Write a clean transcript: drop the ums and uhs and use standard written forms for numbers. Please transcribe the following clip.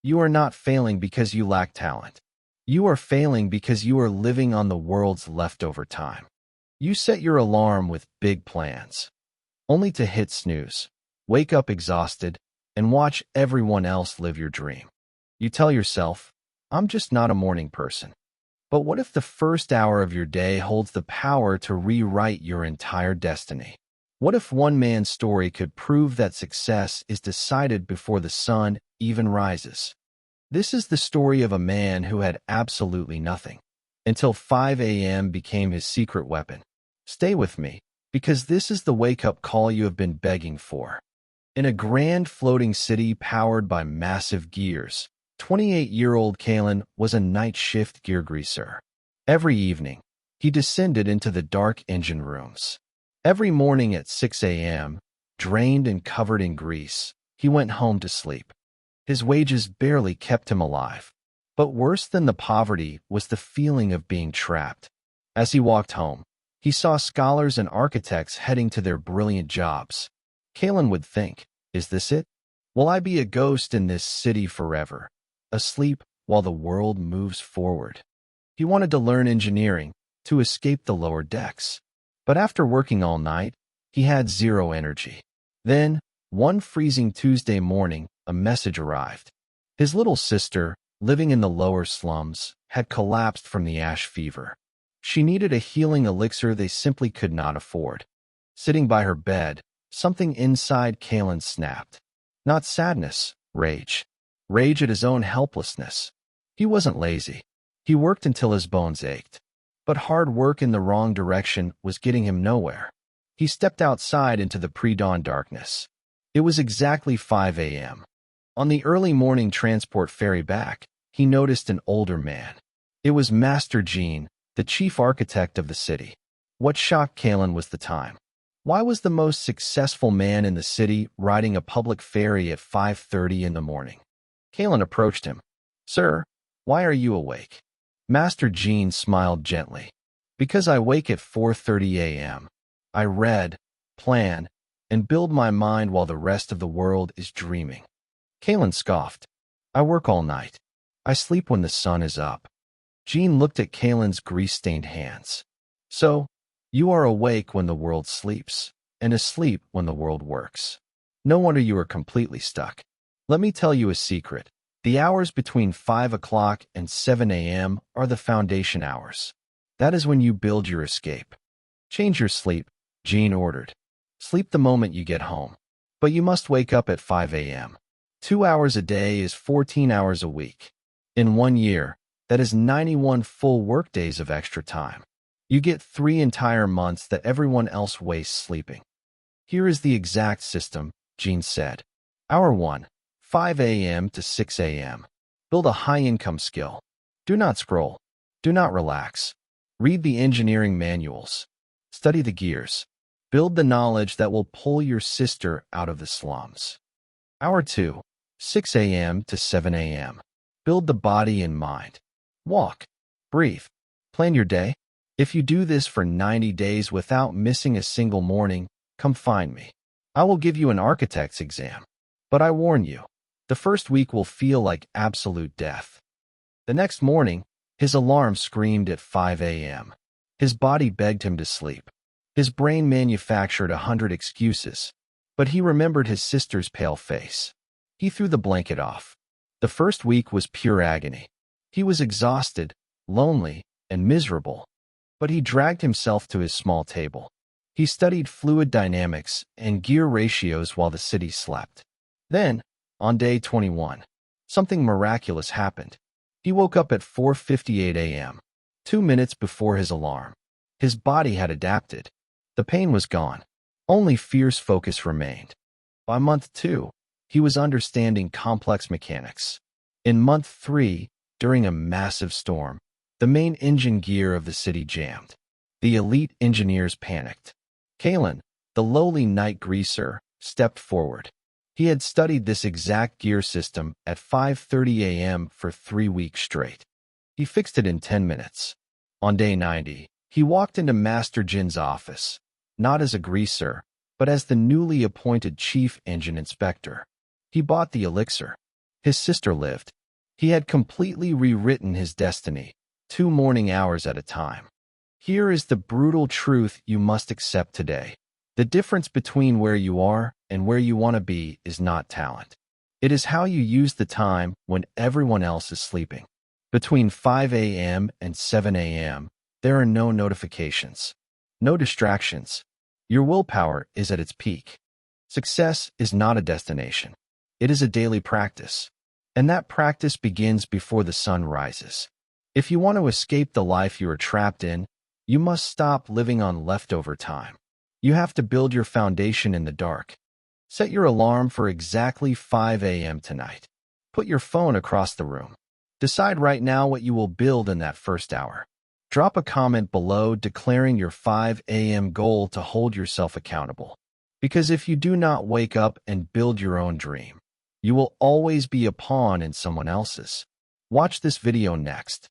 You are not failing because you lack talent. You are failing because you are living on the world's leftover time. You set your alarm with big plans, only to hit snooze, wake up exhausted, and watch everyone else live your dream. You tell yourself, I'm just not a morning person. But what if the first hour of your day holds the power to rewrite your entire destiny? What if one man's story could prove that success is decided before the sun even rises? This is the story of a man who had absolutely nothing, until 5 a.m. became his secret weapon. Stay with me, because this is the wake-up call you have been begging for. In a grand floating city powered by massive gears, 28-year-old Kaelen was a night shift gear greaser. Every evening, he descended into the dark engine rooms. Every morning at 6 a.m., drained and covered in grease, he went home to sleep. His wages barely kept him alive. But worse than the poverty was the feeling of being trapped. As he walked home, he saw scholars and architects heading to their brilliant jobs. Kaelen would think, is this it? Will I be a ghost in this city forever, asleep while the world moves forward? He wanted to learn engineering, to escape the lower decks. But after working all night, he had zero energy. Then, one freezing Tuesday morning, a message arrived. His little sister, living in the lower slums, had collapsed from the ash fever. She needed a healing elixir they simply could not afford. Sitting by her bed, something inside Kaelen snapped. Not sadness, rage. Rage at his own helplessness. He wasn't lazy. He worked until his bones ached. But hard work in the wrong direction was getting him nowhere. He stepped outside into the pre-dawn darkness. It was exactly 5 a.m. On the early morning transport ferry back, he noticed an older man. It was Master Jean, the chief architect of the city. What shocked Kaelen was the time. Why was the most successful man in the city riding a public ferry at 5:30 in the morning? Kaelen approached him. Sir, why are you awake? Master Jean smiled gently. Because I wake at 4:30 a.m. I read, plan, and build my mind while the rest of the world is dreaming. Kaelen scoffed. I work all night. I sleep when the sun is up. Jean looked at Kaelen's grease-stained hands. So, you are awake when the world sleeps, and asleep when the world works. No wonder you are completely stuck. Let me tell you a secret. The hours between 5 o'clock and 7 a.m. are the foundation hours. That is when you build your escape. Change your sleep, Jean ordered. Sleep the moment you get home. But you must wake up at 5 a.m. 2 hours a day is 14 hours a week. In 1 year, that is 91 full workdays of extra time. You get 3 entire months that everyone else wastes sleeping. Here is the exact system, Jean said. Hour 1, 5 a.m. to 6 a.m. Build a high-income skill. Do not scroll. Do not relax. Read the engineering manuals. Study the gears. Build the knowledge that will pull your sister out of the slums. Hour 2, 6 a.m. to 7 a.m. Build the body and mind. Walk. Breathe. Plan your day. If you do this for 90 days without missing a single morning, come find me. I will give you an architect's exam. But I warn you, the first week will feel like absolute death. The next morning, his alarm screamed at 5 a.m. His body begged him to sleep. His brain manufactured 100 excuses, but he remembered his sister's pale face. He threw the blanket off. The first week was pure agony. He was exhausted, lonely, and miserable, but he dragged himself to his small table. He studied fluid dynamics and gear ratios while the city slept. Then, on day 21, something miraculous happened. He woke up at 4:58 a.m., 2 minutes before his alarm. His body had adapted. The pain was gone. Only fierce focus remained. By month 2, he was understanding complex mechanics. In month 3, during a massive storm, the main engine gear of the city jammed. The elite engineers panicked. Kaelen, the lowly night greaser, stepped forward. He had studied this exact gear system at 5:30 a.m. for 3 weeks straight. He fixed it in 10 minutes. On day 90, he walked into Master Jin's office, not as a greaser, but as the newly appointed chief engine inspector. He bought the elixir. his sister lived. He had completely rewritten his destiny, 2 morning hours at a time. Here is the brutal truth you must accept today. The difference between where you are and where you want to be is not talent. It is how you use the time when everyone else is sleeping. Between 5 a.m. and 7 a.m., there are no notifications, no distractions. Your willpower is at its peak. Success is not a destination. It is a daily practice. And that practice begins before the sun rises. If you want to escape the life you are trapped in, you must stop living on leftover time. You have to build your foundation in the dark. Set your alarm for exactly 5 a.m. tonight. Put your phone across the room. Decide right now what you will build in that first hour. Drop a comment below declaring your 5 a.m. goal to hold yourself accountable. Because if you do not wake up and build your own dream, you will always be a pawn in someone else's. Watch this video next.